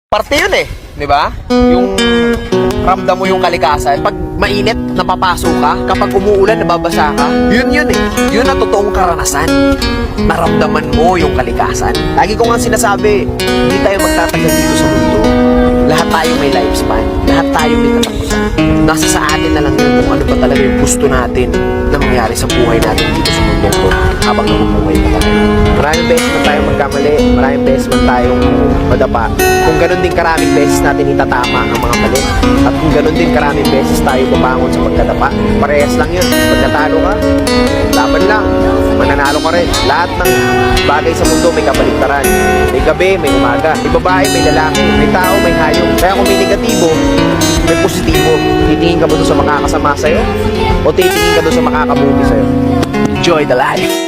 Parte yun eh, di ba? Yung ramdam mo yung kalikasan. Pag mainit, napapasok ka. Kapag umuulan, nababasa ka. Yun eh. Yun ang totoong karanasan. Naramdaman mo yung kalikasan. Lagi ko nga sinasabi, hindi tayo magtatagal dito sa mundo. Lahat tayo may lifespan. Lahat tayo may katapusan. Nasa sa atin na lang yun kung ano ba talaga yung gusto natin na mangyari sa buhay natin dito sa mundo ko habang namumuhay pa tayo. Maraming beses na tayong magkamali. Maraming beses na tayong madapa. Kung ganun din karaming beses natin itatama ang mga mali. At kung ganun din karaming beses tayo babangon sa pagkadapa. Parehas lang yun. Pag natalo ka, laban lang. Mananalo ka rin. Lahat ng bagay sa mundo may kabaliktaran. May gabi, may umaga. May babae, may lalaki. May tao, may hayop. Kaya kung may negatibo, may positibo. Titingin ka ba doon sa makakasama sa'yo? O titingin ka doon sa makakabuti sa'yo? Enjoy the life!